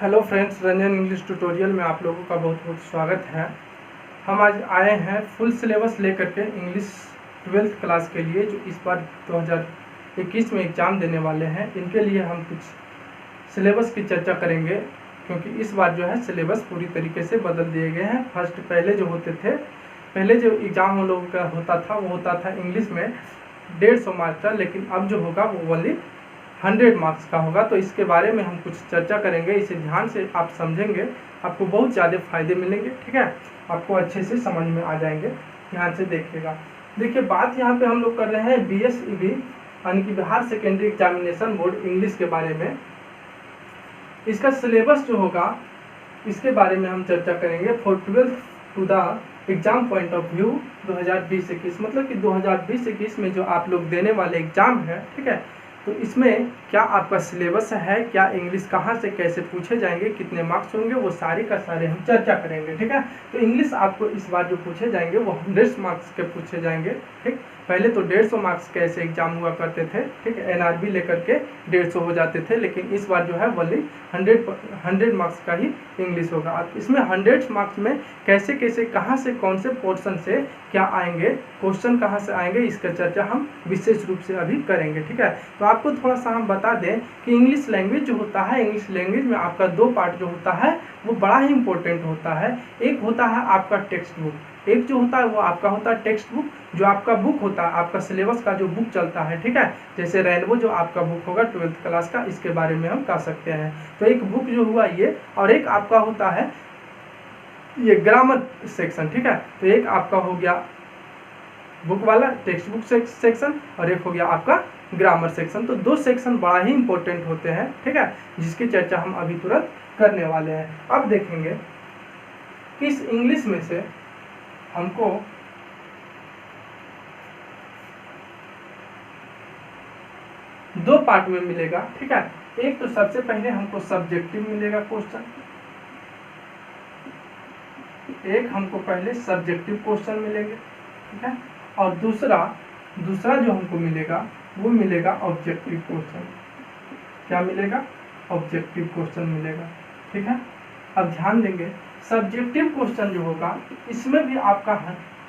Hello friends, Ranjan English tutorial में आप लोगों का बहुत बहुत स्वागत है। हम आज आए हैं फुल सिलेबस लेकर के इंग्लिश 12th क्लास के लिए, जो इस बार 2021 में एग्ज़ाम देने वाले हैं। इनके लिए हम कुछ सिलेबस की चर्चा करेंगे, क्योंकि इस बार जो है सिलेबस पूरी तरीके से बदल दिए गए हैं। पहले जो होते थे, पहले जो एग्ज़ाम हम लोगों का होता था वो होता था इंग्लिश में 150 मार्क्स का, लेकिन अब जो होगा वो ओनली 100 मार्क्स का होगा। तो इसके बारे में हम कुछ चर्चा करेंगे। इसे ध्यान से आप समझेंगे, आपको बहुत ज़्यादा फायदे मिलेंगे। ठीक है, आपको अच्छे से समझ में आ जाएंगे। ध्यान से देखिएगा। देखिए, बात यहाँ पे हम लोग कर रहे हैं BSEB यानी कि Bihar secondary examination board English के बारे में। इसका सिलेबस जो होगा इसके बारे में हम चर्चा करेंगे। For 12th to the exam point of view 2020-21, मतलब कि 2020-21 में जो आप लोग देने वाले एग्जाम है, ठीक है, तो इसमें क्या आपका सिलेबस है, क्या इंग्लिश कहाँ से कैसे पूछे जाएंगे, कितने मार्क्स होंगे, वो सारी का सारे हम चर्चा करेंगे। ठीक है, तो इंग्लिश आपको इस बार जो पूछे जाएंगे वो 100 मार्क्स के पूछे जाएंगे। ठीक, पहले तो 150 मार्क्स के ऐसे एग्जाम हुआ करते थे। ठीक है, NRB लेकर के 150 हो जाते थे, लेकिन इस बार जो है वही 100 मार्क्स का ही इंग्लिश होगा। अब इसमें 100 मार्क्स में कैसे कैसे कहाँ से कौन से पोर्शन से क्या आएंगे, क्वेश्चन कहाँ से आएंगे, इसका चर्चा हम विशेष रूप से अभी करेंगे। ठीक है, तो आपको थोड़ा सा हम बता दें कि इंग्लिश लैंग्वेज जो होता है, इंग्लिश लैंग्वेज में आपका 2 पार्ट जो होता है वो बड़ा ही इंपॉर्टेंट होता है। एक होता है आपका टेक्स्ट बुक, एक जो होता है वो आपका होता है टेक्स्ट बुक, जो आपका बुक होता है, आपका सिलेबस का जो बुक चलता है। ठीक है, जैसे रेनबो जो आपका बुक होगा 12th क्लास का, इसके बारे में हम कह सकते हैं। तो एक बुक जो हुआ ये, और एक आपका होता है ये ग्रामर सेक्शन। ठीक है, तो एक आपका हो गया बुक वाला टेक्स्ट बुक सेक्शन, और एक हो गया आपका ग्रामर सेक्शन। तो 2 सेक्शन बड़ा ही इंपॉर्टेंट होते हैं। ठीक है, जिसकी चर्चा हम अभी तुरंत करने वाले हैं। अब देखेंगे कि इस इंग्लिश में से हमको दो पार्ट में मिलेगा। ठीक है, एक तो सबसे पहले हमको सब्जेक्टिव मिलेगा क्वेश्चन, एक हमको पहले सब्जेक्टिव क्वेश्चन मिलेंगे। ठीक है, और दूसरा जो हमको मिलेगा वो मिलेगा ऑब्जेक्टिव क्वेश्चन। क्या मिलेगा? ऑब्जेक्टिव क्वेश्चन मिलेगा। ठीक है, अब ध्यान देंगे, सब्जेक्टिव क्वेश्चन जो होगा इसमें भी आपका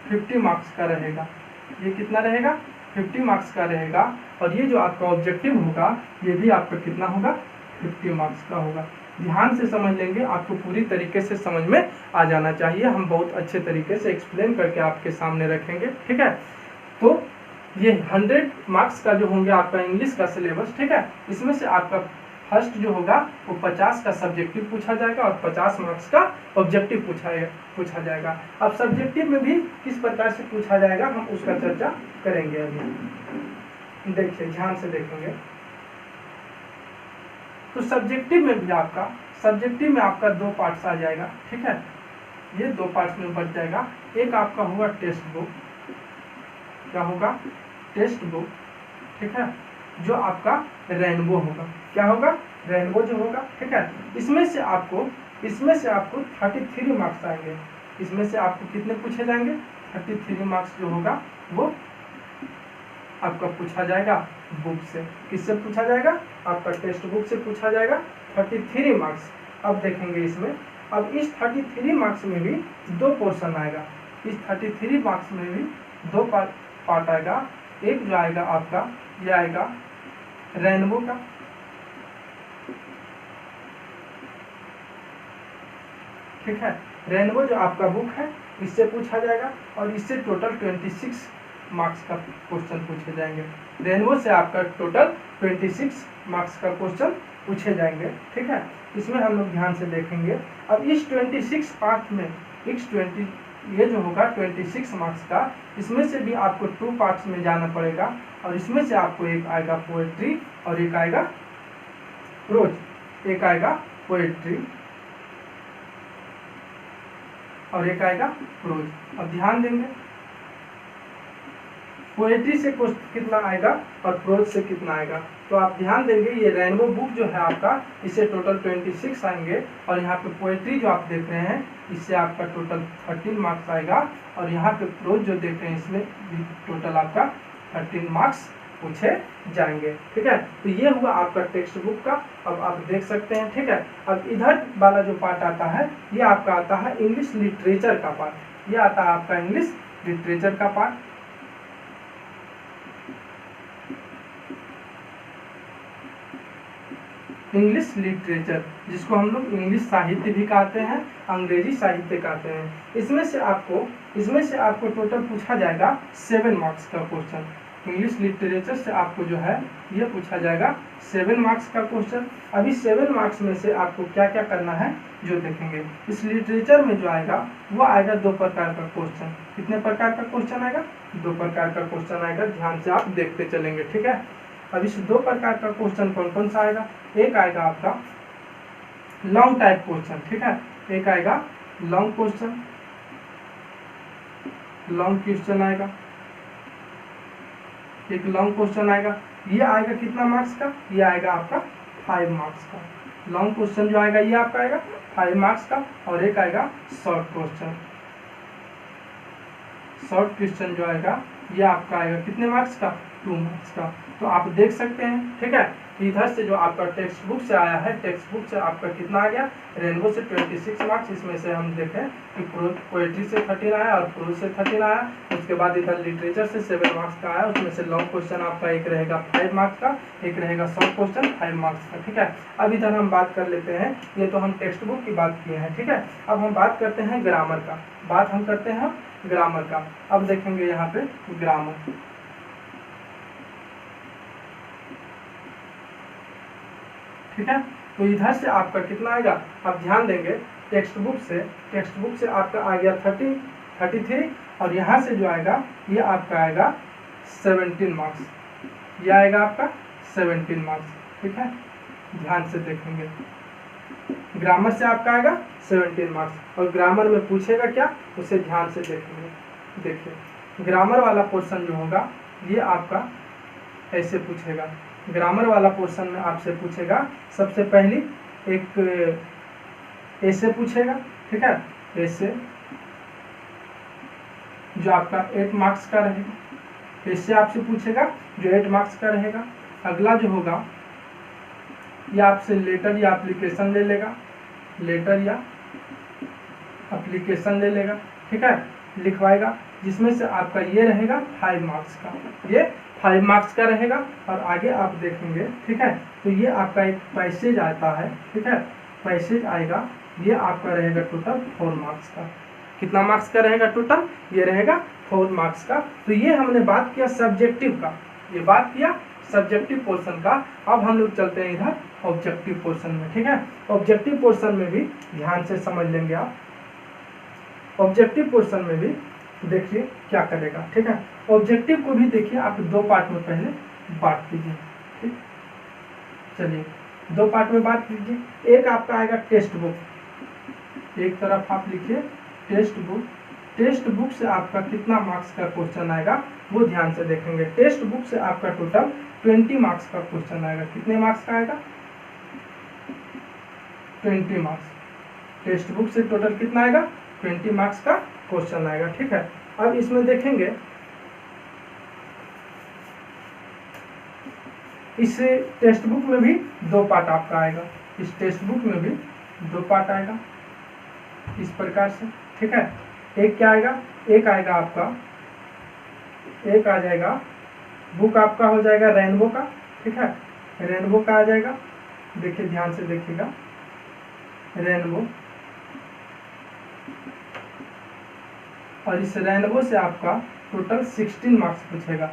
50 मार्क्स का रहेगा। ये कितना रहेगा? 50 मार्क्स का रहेगा। और ये जो आपका ऑब्जेक्टिव होगा ये भी आपका कितना होगा? 50 मार्क्स का होगा। ध्यान से समझ लेंगे, आपको पूरी तरीके से समझ में आ जाना चाहिए। हम बहुत अच्छे तरीके से एक्सप्लेन करके आपके सामने रखेंगे। ठीक है, तो ये 100 मार्क्स का जो होंगे आपका इंग्लिश का सिलेबस। ठीक है, इसमें से आपका फर्स्ट जो होगा वो 50 का सब्जेक्टिव पूछा जाएगा और 50 मार्क्स का ऑब्जेक्टिव पूछा जाएगा। अब सब्जेक्टिव में भी किस प्रकार से पूछा जाएगा हम उसका चर्चा करेंगे। अभी देखिए, ध्यान से देखेंगे तो सब्जेक्टिव में भी आपका 2 पार्ट्स आ जाएगा। ठीक है, ये 2 पार्ट्स में बढ़ जाएगा। एक आपका होगा टेक्स्ट बुक, क्या होगा? Text book. ठीक है, जो आपका रेनबो होगा। क्या होगा? रेनबो जो होगा। ठीक है, इसमें से आपको 33 मार्क्स आएंगे। इसमें से आपको कितने पूछे जाएंगे? 33 मार्क्स जो होगा वो आपका पूछा जाएगा बुक से। किससे पूछा जाएगा? आपका टेक्स्ट बुक से पूछा जाएगा 33 मार्क्स। अब देखेंगे इसमें, अब इस 33 मार्क्स में भी 2 पोर्शन आएगा। इस 33 मार्क्स में भी 2 पार्ट आएगा। एक जो आएगा आपका, ये आएगा रेनबो का। ठीक है, रेनबो जो आपका बुक है इससे पूछा जाएगा, और इससे टोटल 26 मार्क्स का क्वेश्चन पूछे जाएंगे। रेनबो से आपका टोटल 26 मार्क्स का क्वेश्चन पूछे जाएंगे। ठीक है, इसमें हम लोग ध्यान से देखेंगे। अब इस 26 पार्ट में ये जो होगा 26 मार्क्स का, इसमें से भी आपको 2 पार्ट्स में जाना पड़ेगा। और इसमें से आपको एक आएगा पोएट्री और एक आएगा प्रोज। एक आएगा पोएट्री और एक आएगा प्रोज। अब ध्यान देंगे, पोएट्री से कितना आएगा और प्रोज से कितना आएगा। तो आप ध्यान देंगे, ये रेनबो बुक जो है आपका, इससे टोटल 26 आएंगे। और यहाँ पे पोएट्री जो आप देख रहे हैं इससे आपका टोटल 13 मार्क्स आएगा। और यहाँ पे प्रोज जो देख रहे हैं इसमें टोटल आपका 13 मार्क्स पूछे जाएंगे। ठीक है, तो ये हुआ आपका टेक्स्ट बुक का। अब आप देख सकते हैं। ठीक है, अब इधर वाला जो पार्ट आता है ये आपका आता है इंग्लिश लिटरेचर का पार्ट। ये आता है आपका इंग्लिश लिटरेचर का पार्ट। इंग्लिश लिटरेचर, जिसको हम लोग इंग्लिश साहित्य भी कहते हैं, अंग्रेजी साहित्य कहते हैं। इसमें से आपको टोटल पूछा जाएगा 7 मार्क्स का क्वेश्चन। इंग्लिश लिटरेचर से आपको जो है ये पूछा जाएगा 7 मार्क्स का क्वेश्चन। अभी 7 मार्क्स में से आपको क्या क्या करना है जो देखेंगे। इस लिटरेचर में जो आएगा वो आएगा 2 प्रकार का क्वेश्चन। कितने प्रकार का क्वेश्चन आएगा? 2 प्रकार का क्वेश्चन आएगा। ध्यान से आप देखते चलेंगे। ठीक है, अब इस 2 प्रकार का क्वेश्चन कौन कौन सा आएगा? एक आएगा आपका लॉन्ग टाइप क्वेश्चन। ठीक है, एक आएगा लॉन्ग क्वेश्चन, लॉन्ग क्वेश्चन आएगा, एक लॉन्ग क्वेश्चन आएगा। ये आएगा कितना मार्क्स का? ये आएगा आपका 5 मार्क्स का। लॉन्ग क्वेश्चन जो आएगा ये आपका आएगा 5 मार्क्स का। और एक आएगा शॉर्ट क्वेश्चन। शॉर्ट क्वेश्चन जो आएगा ये आपका आएगा कितने मार्क्स का? 2 मार्क्स का। तो आप देख सकते हैं। ठीक है, इधर से जो आपका टेक्स्ट बुक से आया है, टेक्स्ट बुक से आपका कितना आ गया? रेनबो से 26 मार्क्स। इसमें से हम देखें कि पोएट्री से 13 आया और प्रोज से 13 आया। उसके बाद इधर लिटरेचर से 7 मार्क्स का आया। उसमें से लॉन्ग क्वेश्चन आपका एक रहेगा 5 मार्क्स का, एक रहेगा शॉर्ट क्वेश्चन 5 मार्क्स का। ठीक है, अब इधर हम बात कर लेते हैं। ये तो हम टेक्स्ट बुक की बात किए हैं। ठीक है, अब हम बात करते हैं ग्रामर का। ग्रामर का। अब देखेंगे यहाँ पे ग्रामर। ठीक है, तो इधर से आपका कितना आएगा? आप ध्यान देंगे, टेक्स्ट बुक से आपका आ गया 33 और यहाँ से जो आएगा ये आपका आएगा 17 मार्क्स। ये आएगा आपका 17 मार्क्स। ठीक है, ध्यान से देखेंगे। ग्रामर से आपका आएगा 17 मार्क्स और ग्रामर में पूछेगा क्या उसे ध्यान से देखेंगे। देखिए, ग्रामर वाला पोर्शन जो होगा ये आपका ऐसे पूछेगा। ग्रामर वाला पोर्शन में आपसे पूछेगा सबसे पहली एक ऐसे पूछेगा। ठीक है, ऐसे जो आपका 8 मार्क्स का रहेगा। ऐसे आपसे पूछेगा जो 8 मार्क्स का रहेगा। अगला जो होगा ये आपसे लेटर या एप्लीकेशन ले लेगा। लेटर या एप्लीकेशन ले लेगा। ठीक है, लिखवाएगा, जिसमें से आपका ये रहेगा 5 मार्क्स का। ये 5 मार्क्स का रहेगा। और आगे आप देखेंगे। ठीक है, तो ये आपका एक पैसेज आता है। ठीक है, पैसेज आएगा, ये आपका रहेगा टोटल 4 मार्क्स का। कितना मार्क्स का रहेगा टोटल? ये रहेगा 4 मार्क्स का। तो ये हमने बात किया सब्जेक्टिव का, ये बात किया सब्जेक्टिव पोर्शन का। अब हम लोग चलते हैं इधर ऑब्जेक्टिव पोर्शन में। ठीक है, ऑब्जेक्टिव पोर्शन में भी ध्यान से समझ लेंगे आप। ऑब्जेक्टिव पोर्शन में भी देखिए क्या करेगा। ठीक है, ऑब्जेक्टिव को भी देखिए आप 2 पार्ट में पहले बांट दीजिए। ठीक, चलिए 2 पार्ट में बांट दीजिए। एक आपका आएगा टेक्स्ट बुक, एक तरफ आप लिखिए टेक्स्ट बुक। टेक्स्ट बुक से आपका कितना मार्क्स का क्वेश्चन आएगा वो ध्यान से देखेंगे। टेक्स्ट बुक से आपका टोटल 20 मार्क्स का क्वेश्चन आएगा। कितने मार्क्स का आएगा? 20 मार्क्स। टेक्स्ट बुक से टोटल कितना आएगा? 20 मार्क्स का क्वेश्चन आएगा। ठीक है, अब इसमें देखेंगे इस टेक्स्ट बुक में भी 2 पार्ट आपका आएगा। इस टेक्स्ट बुक में भी 2 पार्ट आएगा इस प्रकार से। ठीक है, एक क्या आएगा? एक आएगा आपका, एक आ जाएगा बुक आपका हो जाएगा रेनबो का। ठीक है, रेनबो का आ जाएगा। देखिए ध्यान से देखिएगा, रेनबो। और इस रेनबो से आपका टोटल 16 मार्क्स पूछेगा।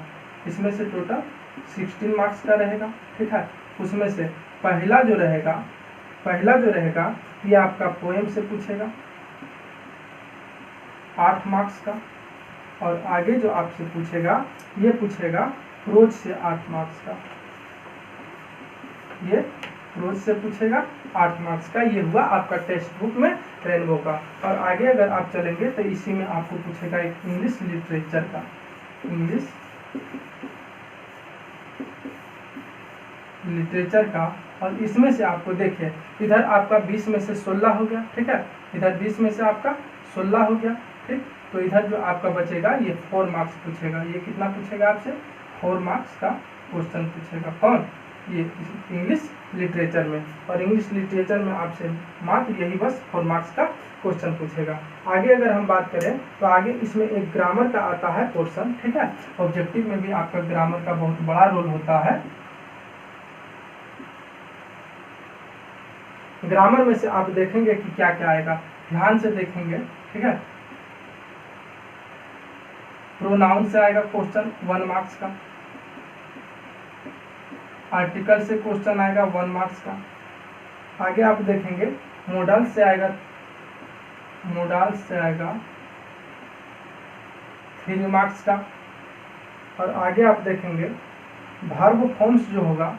इसमें से टोटल 16 मार्क्स का रहेगा। ठीक है, उसमें से पहला जो रहेगा ये आपका पोएम से पूछेगा 8 मार्क्स का। और आगे जो आपसे पूछेगा ये पूछेगा प्रोज से 8 मार्क्स का। ये प्रोज से पूछेगा 8 मार्क्स का। ये हुआ आपका टेक्स्ट बुक में रेनबो का। और आगे अगर आप चलेंगे तो इसी में आपको पूछेगा एक इंग्लिश लिटरेचर का, इंग्लिश लिटरेचर का। और इसमें से आपको देखिए इधर आपका 20 में से 16 हो गया। ठीक है, इधर 20 में से आपका 16 हो गया। ठीक, तो इधर जो आपका बचेगा ये 4 मार्क्स पूछेगा। ये कितना पूछेगा आपसे? 4 मार्क्स का क्वेश्चन पूछेगा। कौन? ये इंग्लिश लिटरेचर में। और इंग्लिश लिटरेचर में आपसे मात्र यही बस 4 मार्क्स का क्वेश्चन पूछेगा। आगे अगर हम बात करें तो आगे इसमें एक ग्रामर का आता है पोर्शन, ठीक है। ऑब्जेक्टिव में भी आपका ग्रामर का बहुत बड़ा रोल होता है। ग्रामर में से आप देखेंगे कि क्या क्या आएगा, ध्यान से देखेंगे, ठीक है। प्रोनाउन से आएगा क्वेश्चन 1 मार्क्स का। आर्टिकल से क्वेश्चन आएगा 1 मार्क्स का। आगे आप देखेंगे मोडल से आएगा 3 मार्क्स का। और आगे आप देखेंगे वर्ब फॉर्म्स जो होगा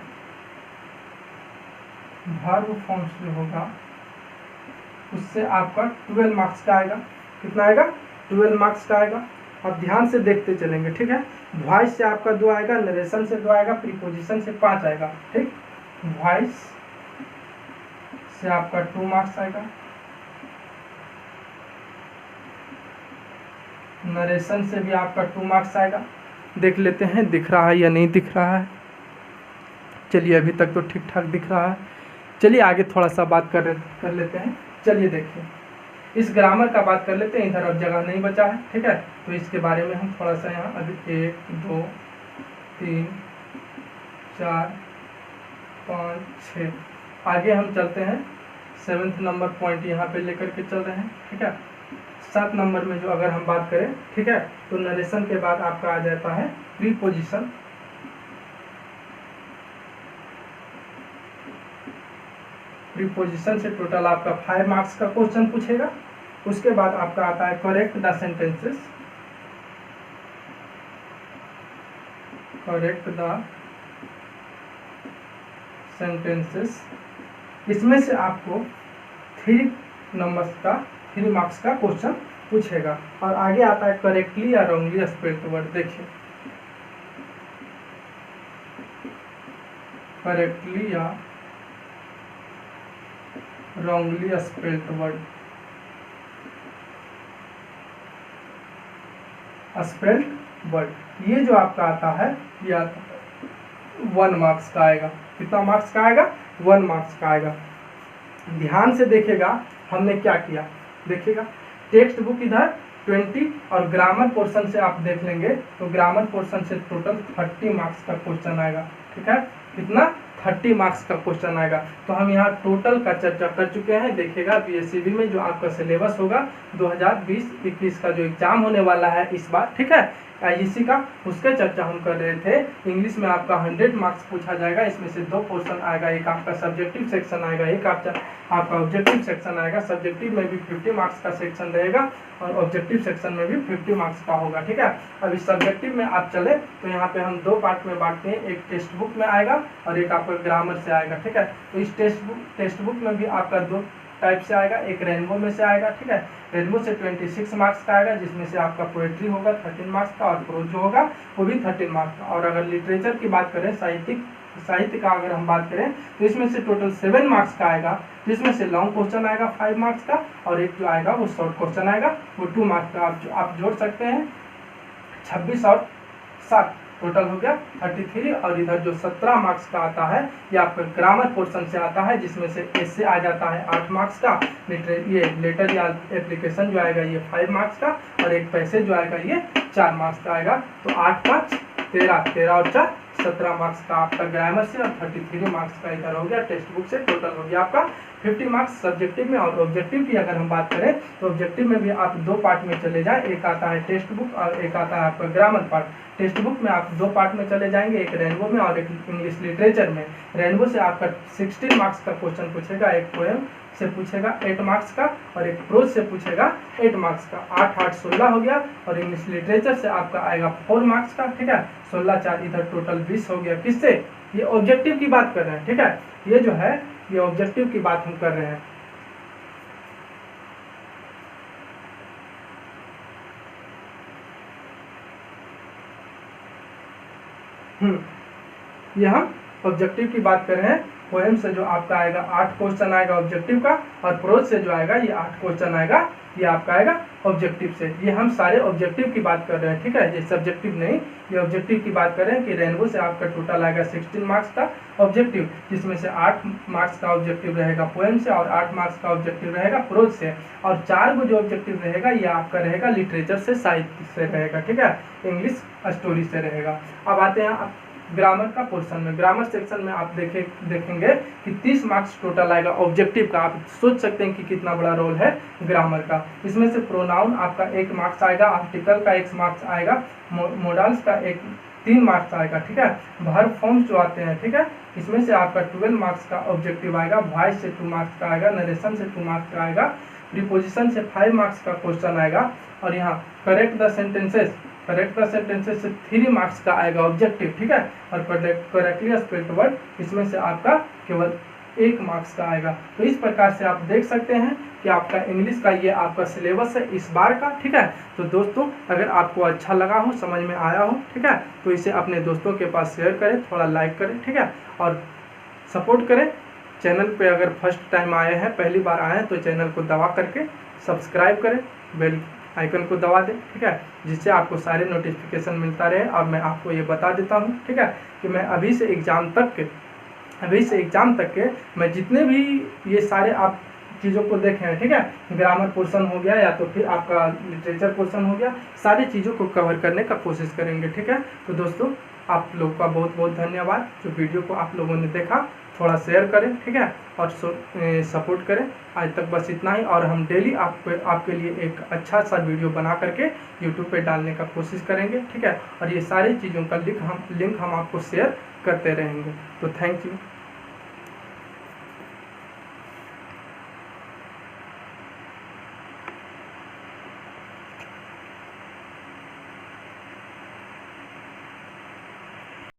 उससे आपका 12 मार्क्स का आएगा। कितना आएगा? 12 मार्क्स का आएगा। आप ध्यान से देखते चलेंगे, ठीक है। वॉइस से आपका 2 आएगा, नरेशन से 2 आएगा, प्रीपोजिशन से 5 आएगा, ठीक। वॉइस से आपका 2 मार्क्स आएगा, नरेशन से भी आपका 2 मार्क्स आएगा। देख लेते हैं दिख रहा है या नहीं दिख रहा है। चलिए अभी तक तो ठीक ठाक दिख रहा है। चलिए आगे थोड़ा सा बात कर लेते हैं। चलिए देखिए इस ग्रामर का बात कर लेते हैं। इधर अब जगह नहीं बचा है, ठीक है। तो इसके बारे में हम थोड़ा सा यहाँ अभी 1 2 3 4 5 6 आगे हम चलते हैं। 7th नंबर पॉइंट यहाँ पे लेकर के चल रहे हैं, ठीक है। 7 नंबर में जो अगर हम बात करें, ठीक है, तो नरेशन के बाद आपका आ जाता है प्रीपोजिशन। प्रीपोजिशन से टोटल आपका 5 मार्क्स का क्वेश्चन पूछेगा। उसके बाद आपका आता है करेक्ट द सेंटेंसेस। इसमें से आपको 3 मार्क्स का क्वेश्चन पूछेगा। और आगे आता है करेक्टली या रॉन्गली स्पेल्ड वर्ड। देखिए करेक्टली या रॉन्गली स्पेल्ड वर्ड। ये जो आपका आता है ये 1 मार्क्स का आएगा। कितना मार्क्स का आएगा? 1 मार्क्स का आएगा। ध्यान से देखेगा हमने क्या किया। देखिएगा टेक्स्ट बुक इधर 20 और ग्रामर पोर्शन से आप देख लेंगे तो ग्रामर पोर्शन से टोटल 30 मार्क्स का क्वेश्चन आएगा, ठीक है। कितना? 30 मार्क्स का क्वेश्चन आएगा। तो हम यहाँ टोटल का चर्चा कर चुके हैं। देखिएगा बीएससीबी में जो आपका सिलेबस होगा 2020-21 का जो एग्जाम होने वाला है इस बार, ठीक है, आईजीसी का, उसके चर्चा हम कर रहे थे। इंग्लिश में आपका 100 मार्क्स पूछा जाएगा। इसमें से 2 पोर्शन आएगा, एक आपका सब्जेक्टिव सेक्शन आएगा, एक आपका ऑब्जेक्टिव सेक्शन आएगा। सब्जेक्टिव में भी 50 मार्क्स का सेक्शन रहेगा और ऑब्जेक्टिव सेक्शन में भी 50 मार्क्स का होगा, ठीक है। अब इस सब्जेक्टिव में आप चले तो यहाँ पे हम 2 पार्ट में बांटते हैं, एक टेक्स्ट बुक में आएगा और एक आपका ग्रामर से आएगा, ठीक है। तो इस टेक्स्ट बुक में भी आपका 2 टाइप से आएगा, एक रेनबो में से आएगा, ठीक है। रेनबो से 26 मार्क्स का आएगा, जिसमें से आपका पोएट्री होगा 13 मार्क्स का और प्रोज जो होगा वो भी 13 मार्क्स का। और अगर लिटरेचर की बात करें, साहित्य का अगर हम बात करें तो इसमें से टोटल 7 मार्क्स का आएगा, जिसमें से लॉन्ग क्वेश्चन आएगा 5 मार्क्स का और एक जो आएगा वो शॉर्ट क्वेश्चन आएगा वो 2 मार्क्स का। आप जोड़ सकते हैं 26 और 7 टोटल हो गया 33। और इधर जो 17 मार्क्स का आता है ये आपका ग्रामर पोर्शन से आता है, जिसमें से इससे आ जाता है 8 मार्क्स का। ये लेटर या एप्लीकेशन जो आएगा ये 5 मार्क्स का और एक पैसेज जो आएगा ये 4 मार्क्स का आएगा। तो 8 5 13 और 4 17 मार्क्स का आपका ग्रामर से और 33 मार्क्स का इधर हो गया टेक्स्ट बुक से। टोटल हो गया आपका 50 मार्क्स सब्जेक्टिव में। और ऑब्जेक्टिव की अगर हम बात करें तो ऑब्जेक्टिव में भी आप 2 पार्ट में चले जाएं, एक आता है टेक्स्ट बुक और एक आता है आपका ग्रामर पार्ट। टेक्स्ट बुक में आप 2 पार्ट में चले जाएंगे, एक रेनबो में और एक इंग्लिश लिटरेचर में। रेनबो से आपका 16 मार्क्स का क्वेश्चन पूछेगा, एक पोएम से पूछेगा 8 मार्क्स का और एक प्रोज से पूछेगा 8 मार्क्स का। 8 8 16 हो गया। और इंग्लिश लिटरेचर से आपका आएगा 4 मार्क्स का, ठीक है। 16 4 इधर टोटल 20 हो गया। किससे? ये ऑब्जेक्टिव की बात कर रहे हैं, ठीक है। ये जो है ये ऑब्जेक्टिव की बात हम कर रहे हैं। ये हम ऑब्जेक्टिव की बात कर रहे हैं। पोएम से जो आपका आएगा 8 क्वेश्चन आएगा ऑब्जेक्टिव का, और प्रोज से जो आएगा ये 8 क्वेश्चन आएगा, ये आपका आएगा ऑब्जेक्टिव से। ये हम सारे ऑब्जेक्टिव की बात कर रहे हैं, ठीक है, ये सब्जेक्टिव नहीं, ये ऑब्जेक्टिव की बात कर रहे हैं कि रेनबो से आपका टोटल आएगा 16 मार्क्स का ऑब्जेक्टिव, जिसमें से 8 मार्क्स का ऑब्जेक्टिव रहेगा पोएम से और 8 मार्क्स का ऑब्जेक्टिव रहेगा प्रोज से, और 4 को जो ऑब्जेक्टिव रहेगा ये आपका रहेगा लिटरेचर से, साहित्य से रहेगा, ठीक है, इंग्लिश स्टोरी से रहेगा। अब आते हैं ग्रामर का पोर्शन में। ग्रामर सेक्शन में आप देखेंगे कि 30 मार्क्स टोटल आएगा ऑब्जेक्टिव का। आप सोच सकते हैं कि कितना बड़ा रोल है ग्रामर का। इसमें से प्रोनाउन आपका 1 मार्क्स आएगा, आर्टिकल का 1 मार्क्स आएगा, मोडल्स का 3 मार्क्स आएगा, ठीक है, वर्ब फॉर्म्स जो आते हैं, ठीक है, इसमें से आपका 12 मार्क्स का ऑब्जेक्टिव आएगा, वॉइस से 2 मार्क्स का आएगा, नरेशन से 2 मार्क्स का आएगा, प्रीपोजिशन से 5 मार्क्स का क्वेश्चन आएगा, और यहाँ करेक्ट द सेंटेंसेस से 3 मार्क्स का आएगा ऑब्जेक्टिव, ठीक है, और करेक्टली स्पेल्ड वर्ड इसमें से आपका केवल 1 मार्क्स का आएगा। तो इस प्रकार से आप देख सकते हैं कि आपका इंग्लिश का ये आपका सिलेबस है इस बार का, ठीक है। तो दोस्तों अगर आपको अच्छा लगा हो, समझ में आया हो, ठीक है, तो इसे अपने दोस्तों के पास शेयर करें, थोड़ा लाइक करें, ठीक है, और सपोर्ट करें। चैनल पे अगर फर्स्ट टाइम आए हैं, पहली बार आए हैं, तो चैनल को दबा करके सब्सक्राइब करें, बेल आइकन को दबा दें, ठीक है, जिससे आपको सारे नोटिफिकेशन मिलता रहे। और मैं आपको ये बता देता हूँ, ठीक है, कि मैं अभी से एग्ज़ाम तक के मैं जितने भी ये सारे आप चीज़ों को देखें हैं, ठीक है, ग्रामर पोर्शन हो गया या तो फिर आपका लिटरेचर पोर्शन हो गया, सारी चीज़ों को कवर करने का कोशिश करेंगे, ठीक है। तो दोस्तों आप लोगों का बहुत बहुत धन्यवाद। जो वीडियो को आप लोगों ने देखा, थोड़ा शेयर करें, ठीक है, और सपोर्ट करें। आज तक बस इतना ही, और हम डेली आपके लिए एक अच्छा सा वीडियो बना करके यूट्यूब पे डालने का कोशिश करेंगे, ठीक है, और ये सारी चीज़ों का लिंक हम आपको शेयर करते रहेंगे। तो थैंक यू।